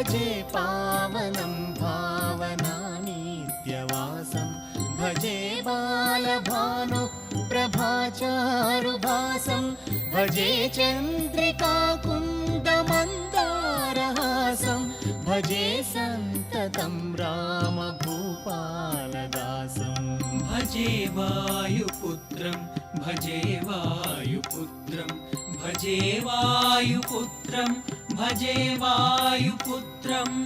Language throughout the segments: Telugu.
भजे पावनं भावनानित्यवासं भजे बालभानु प्रभाचारुभासं भजे चन्द्रिकाकुन्दमन्दारहासं भजे सन्ततं रामभूपालदासं भजे वायुपुत्रं भजे वायुपुत्रं भजे वायुपुत्रं भजे वायुपुत्रम्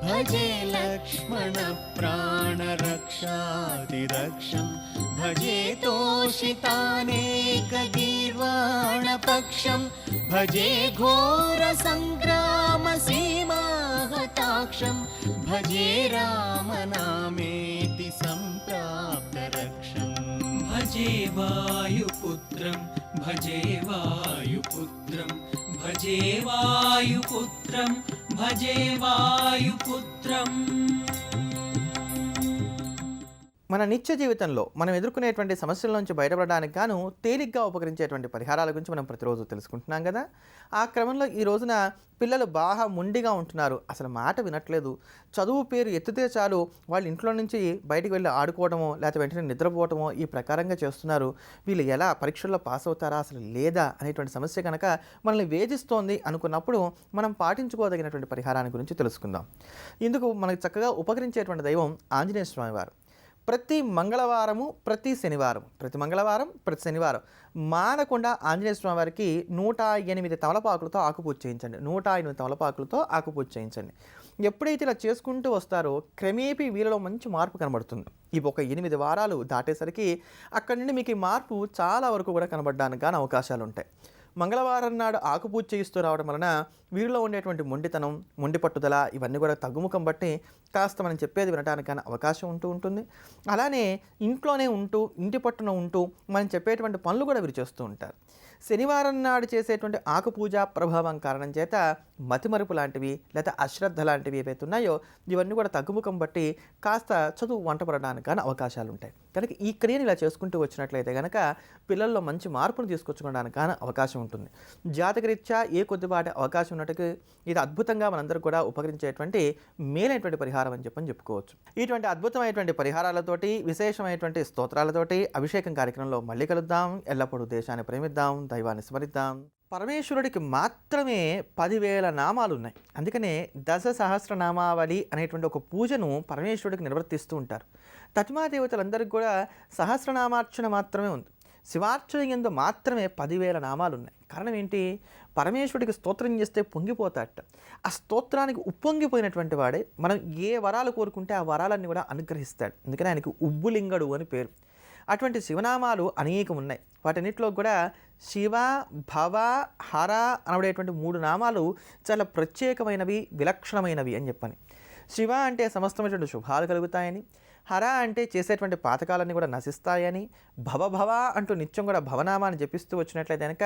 भजे लक्ष्मणप्राणरक्षातिरक्षं भजे तोषितानेकगीर्वाणपक्षं भजे घोरसङ्ग्रामसीमाहताक्षं भजे रामनामेति सम्प्राप्तरक्षम् भजे वायुपुत्रं भजे वायुपुत्रं भजे वायुपुत्रं भजे वायुपुत्रं। మన నిత్య జీవితంలో మనం ఎదుర్కొనేటువంటి సమస్యల నుంచి బయటపడడానికి గాను తేలిగ్గా ఉపకరించేటువంటి పరిహారాల గురించి మనం ప్రతిరోజు తెలుసుకుంటున్నాం కదా. ఆ క్రమంలో ఈ రోజున పిల్లలు బాగా మొండిగా ఉంటున్నారు, అసలు మాట వినట్లేదు. చదువు పేరు ఎత్తితే చాలు వాళ్ళ ఇంట్లో నుంచి బయటికి వెళ్ళి ఆడుకోవడమో లేకపోతే వెంటనే నిద్రపోవటమో ఈ ప్రకారంగా చేస్తున్నారు. వీళ్ళు ఎలా పరీక్షల్లో పాస్ అవుతారా అసలు లేదా అనేటువంటి సమస్య కనుక మనల్ని వేధిస్తోంది అనుకున్నప్పుడు మనం పాటించుకోదగినటువంటి పరిహారాన్ని గురించి తెలుసుకుందాం. ఇందుకు మనకు చక్కగా ఉపకరించేటువంటి దైవం ఆంజనేయ స్వామి వారు. ప్రతి మంగళవారము ప్రతి మంగళవారం ప్రతి శనివారం మానకుండా ఆంజనేయ స్వామి వారికి 108 తమలపాకులతో ఆకుపూజ చేయించండి. 108 తమలపాకులతో ఆకుపూజ చేయించండి. ఎప్పుడైతే ఇలా చేసుకుంటూ వస్తారో క్రమేపీ వీళ్ళలో మంచి మార్పు కనబడుతుంది. ఇవి ఒక 8 వారాలు దాటేసరికి అక్కడి నుండి మీకు ఈ మార్పు చాలా వరకు కూడా కనబడడానికి కానీ అవకాశాలు ఉంటాయి. మంగళవారం నాడు ఆకుపూజ చేయిస్తూ రావడం వలన వీరిలో ఉండేటువంటి మొండితనం, మొండి పట్టుదల ఇవన్నీ కూడా తగ్గుముఖం బట్టి కాస్త మనం చెప్పేది వినడానికి కానీ అవకాశం ఉంటుంది. అలానే ఇంట్లోనే ఉంటూ ఇంటి పట్టున ఉంటూ మనం చెప్పేటువంటి పనులు కూడా వీరు చేస్తూ ఉంటారు. శనివారం నాడు చేసేటువంటి ఆకుపూజ ప్రభావం కారణం చేత మతిమరుపు లాంటివి లేదా అశ్రద్ధ లాంటివి ఏవైతే ఉన్నాయో ఇవన్నీ కూడా తగ్గుముఖం బట్టి కాస్త చదువు వంటపడడానికి కానీ అవకాశాలు ఉంటాయి. కనుక ఈ క్రియను ఇలా చేసుకుంటూ వచ్చినట్లయితే కనుక పిల్లల్లో మంచి మార్పును తీసుకొచ్చుకోవడానికి కానీ అవకాశం ఉంటుంది. జాతకరీత్యా ఏ కొద్దిపాటి అవకాశం ఉన్నట్టుగా ఇది అద్భుతంగా మనందరూ కూడా ఉపకరించేటువంటి మేలైనటువంటి పరిహారం అని చెప్పుకోవచ్చు. ఇటువంటి అద్భుతమైనటువంటి పరిహారాలతోటి విశేషమైనటువంటి స్తోత్రాలతోటి అభిషేకం కార్యక్రమంలో మళ్ళీ కలుద్దాం. ఎల్లప్పుడూ దేశాన్ని ప్రేమిద్దాం, దైవాన్ని స్మరిద్దాం. పరమేశ్వరుడికి మాత్రమే 10,000 నామాలు ఉన్నాయి. అందుకనే 10 సహస్రనామావళి అనేటువంటి ఒక పూజను పరమేశ్వరుడికి నిర్వర్తిస్తూ ఉంటారు. తత్మాదేవతలందరికీ కూడా సహస్రనామార్చన మాత్రమే ఉంది. శివార్చన యందు మాత్రమే 10,000 నామాలు ఉన్నాయి. కారణం ఏంటి? పరమేశ్వరుడికి స్తోత్రం చేస్తే పొంగిపోతాడట. ఆ స్తోత్రానికి ఉప్పొంగిపోయినటువంటి వాడే మనం ఏ వరాలు కోరుకుంటే ఆ వరాలన్నీ కూడా అనుగ్రహిస్తాడు. అందుకని ఆయనకి ఉబ్బులింగడు అని పేరు. అటువంటి శివనామాలు అనేకం ఉన్నాయి. వాటన్నిటిలో కూడా శివ, భవ, హర అనబడేటువంటి 3 నామాలు చాలా ప్రత్యేకమైనవి, విలక్షణమైనవి అని చెప్పని. శివ అంటే సమస్తమైనటువంటి శుభాలు కలుగుతాయని, హర అంటే చేసేటువంటి పాతకాలన్నీ కూడా నశిస్తాయని, భవ అంటూ నిత్యం కూడా భవనామాన్ని జపిస్తూ వచ్చినట్లయితే కనుక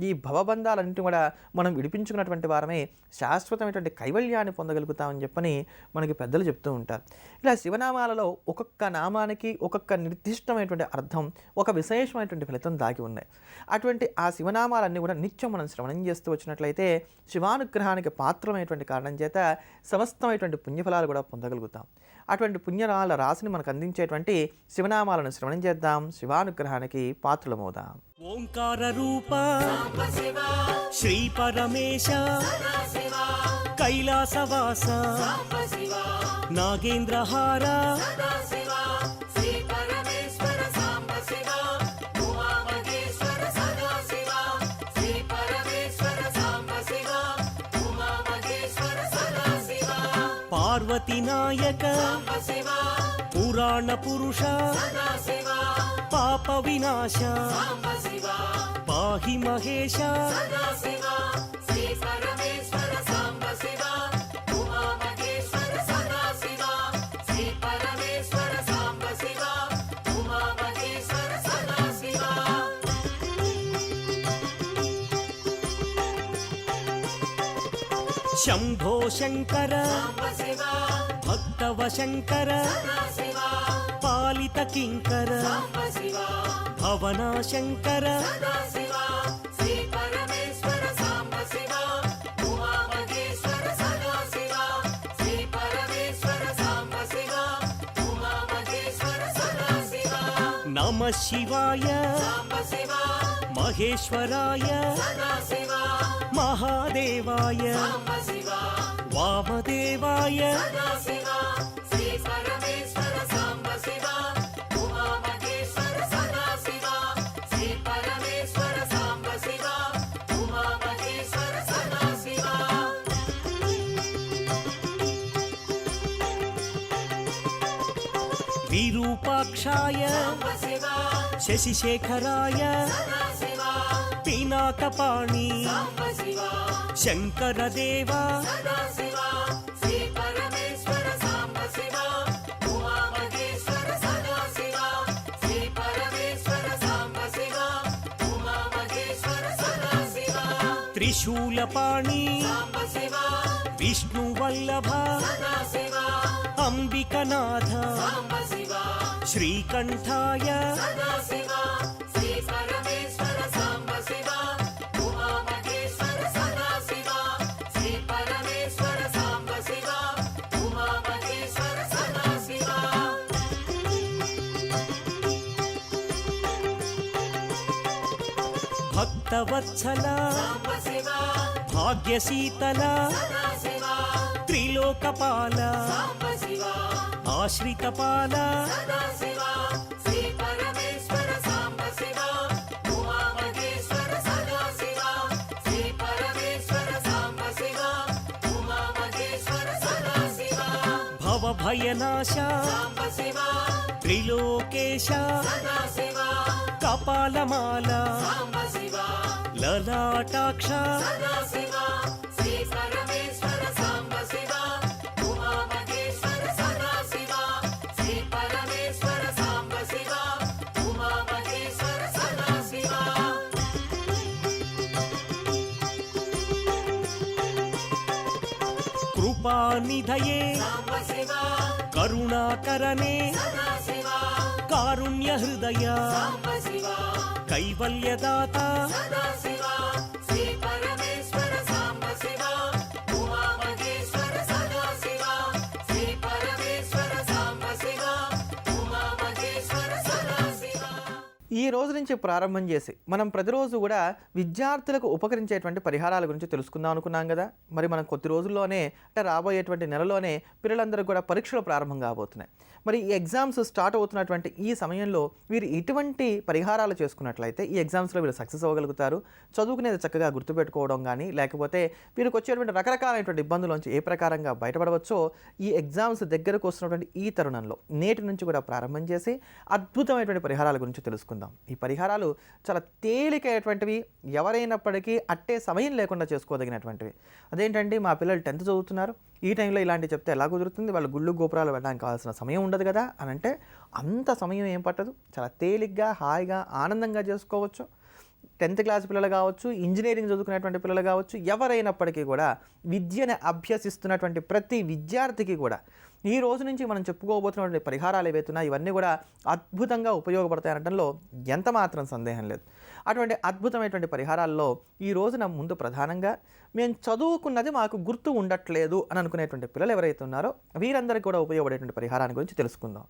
ఈ భవబంధాలన్నింటినీ కూడా మనం విడిపించుకున్నటువంటి వారమే శాశ్వతమైనటువంటి కైవల్యాన్ని పొందగలుగుతామని చెప్పని మనకి పెద్దలు చెప్తూ ఉంటారు. ఇలా శివనామాలలో ఒక్కొక్క నామానికి ఒక్కొక్క నిర్దిష్టమైనటువంటి అర్థం, ఒక విశేషమైనటువంటి ఫలితం దాగి ఉన్నాయి. అటువంటి ఆ శివనామాలన్నీ కూడా నిత్యం మనం శ్రవణం చేస్తూ వచ్చినట్లయితే శివానుగ్రహానికి పాత్రమైనటువంటి కారణం చేత సమస్తమైనటువంటి పుణ్యఫలాలు కూడా పొందగలుగుతాం. అటువంటి పుణ్యరాల రాశిని మనకు అందించేటువంటి శివనామాలను శ్రవణం చేద్దాం, శివానుగ్రహానికి పాత్రలమవుదాం. ఓంకార రూప శ్రీ పరమేశ కైలాసవాస నాగేంద్రహార పార్వతీ నాయక పురాణ పురుష పాప వినాశ పాహి మహేశ శ్రీ పరమేశ్వర సాంబ శివ ఉమా మహేశ్వర సదాశివ శ్రీ పరమేశ్వర సాంబ శివ ఉమా మహేశ్వర సదాశివ శంభో శంకర సాంబ శివ భక్తవ శంకర సదాశివ పాలిత కింకర సాంబ శివ భవనా శంకర సదాశివ శ్రీ పరమేశ్వర సాంబ శివ ఉమా మహేశ్వర సదాశివ శ్రీ పరమేశ్వర సాంబ శివ ఉమా మహేశ్వర సదాశివ నమ శివాయ సాంబ శివ మహేశ్వరాయ సదాశివ మహాదేవాయ సాంబ శివ వామదేవాయ సదాశివ శ్రీ పరమేశ్వర సాంబ శివ ఉమా మహేశ్వర సదాశివ శ్రీ పరమేశ్వర సాంబ శివ ఉమా మహేశ్వర సదాశివ విరూపాక్షాయ సాంబ శివ శశిశేఖరాయ సదాశివ పినాకపాణి సాంబ శివ శంకరదేవ సదాశివ శ్రీ పరమేశ్వర సాంబ శివ ఉమా మహేశ్వర సదాశివ శ్రీ పరమేశ్వర సాంబ శివ ఉమా మహేశ్వర సదాశివ త్రిశూలపాణి సాంబ శివ విష్ణువల్లభ సదాశివ అంబికనాథ సాంబ శివ శ్రీకంఠాయ సదాశివ శ్రీ పరమేశ్వర సాంబ శివ ఉమా మహేశ్వర సదాశివ శ్రీ పరమేశ్వర సాంబ శివ ఉమా మహేశ్వర సదాశివ భక్తవత్సల సాంబ శివ భాగ్యశీతల సదాశివ త్రిలోకపాల సాంబ శివ ఆశ్రితపాల సదాశివ శ్రీ పరమేశ్వర సాంబ శివ ఉమా మహేశ్వర సదాశివ శ్రీ పరమేశ్వర సాంబ శివ ఉమా మహేశ్వర సదాశివ భవభయనాశ సాంబ శివ త్రిలోకేశ సదాశివ కపాలమాల సాంబ శివ లలాటాక్ష సదాశివ శ్రీ పరమేశ్వర సాంబ శివ ఉమా మహేశ్వర సదాశివ శ్రీ పరమేశ్వర సాంబ శివ ఉమా మహేశ్వర సదాశివ కృపానిధయే సాంబ శివ కరుణాకరనే సదాశివ కారుణ్య హృదయ సాంబ శివ కైవల్యదాత సదాశివ శ్రీ పరమేశ్వర సాంబ శివ ఉమా మహేశ్వర సదాశివ శ్రీ పరమేశ్వర సాంబ శివ ఉమా మహేశ్వర సదాశివ ఈ రోజు నుంచి ప్రారంభం చేసి మనం ప్రతిరోజు కూడా విద్యార్థులకు ఉపకరించేటువంటి పరిహారాల గురించి తెలుసుకుందాం అనుకున్నాం కదా. మరి మనం కొద్ది రోజుల్లోనే అంటే రాబోయేటువంటి నెలలోనే పిల్లలందరూ కూడా పరీక్షలు ప్రారంభం కాబోతున్నాయి. మరి ఈ ఎగ్జామ్స్ స్టార్ట్ అవుతున్నటువంటి ఈ సమయంలో వీరు ఇటువంటి పరిహారాలు చేసుకున్నట్లయితే ఈ ఎగ్జామ్స్లో వీళ్ళు సక్సెస్ అవ్వగలుగుతారు. చదువుకునేది చక్కగా గుర్తుపెట్టుకోవడం కానీ లేకపోతే వీరికి వచ్చేటువంటి రకరకాలైనటువంటి ఇబ్బందుల ఏ ప్రకారంగా బయటపడవచ్చో ఈ ఎగ్జామ్స్ దగ్గరకు వస్తున్నటువంటి ఈ తరుణంలో నేటి నుంచి కూడా ప్రారంభం చేసి అద్భుతమైనటువంటి పరిహారాల గురించి తెలుసుకుందాం. ఈ పరిహారాలు చాలా తేలికైనటువంటివి, ఎవరైనప్పటికీ అట్టే సమయం లేకుండా చేసుకోదగినటువంటివి. అదేంటంటే మా పిల్లలు 10th చదువుతున్నారు, ఈ టైంలో ఇలాంటివి చెప్తే ఎలా కుదురుతుంది, వాళ్ళు గుళ్ళు గోపురాలు వెళ్ళడానికి కావాల్సిన సమయం ఉండదు కదా అని అంటే అంత సమయం ఏం పట్టదు. చాలా తేలిగ్గా హాయిగా ఆనందంగా చేసుకోవచ్చు. 10th క్లాస్ పిల్లలు కావచ్చు, ఇంజనీరింగ్ చదువుకునేటువంటి పిల్లలు కావచ్చు, ఎవరైనప్పటికీ కూడా విద్యను అభ్యసిస్తున్నటువంటి ప్రతి విద్యార్థికి కూడా ఈ రోజు నుంచి మనం చెప్పుకోబోతున్నటువంటి పరిహారాలు ఏవైతున్నా ఇవన్నీ కూడా అద్భుతంగా ఉపయోగపడతాయనడంలో ఎంత మాత్రం సందేహం లేదు. అటువంటి అద్భుతమైనటువంటి పరిహారాల్లో ఈ రోజున ముందు ప్రధానంగా మేము చదువుకున్నది మాకు గుర్తు ఉండట్లేదు అని అనుకునేటువంటి పిల్లలు ఎవరైతే ఉన్నారో వీరందరికీ కూడా ఉపయోగపడేటువంటి పరిహారాన్ని గురించి తెలుసుకుందాం.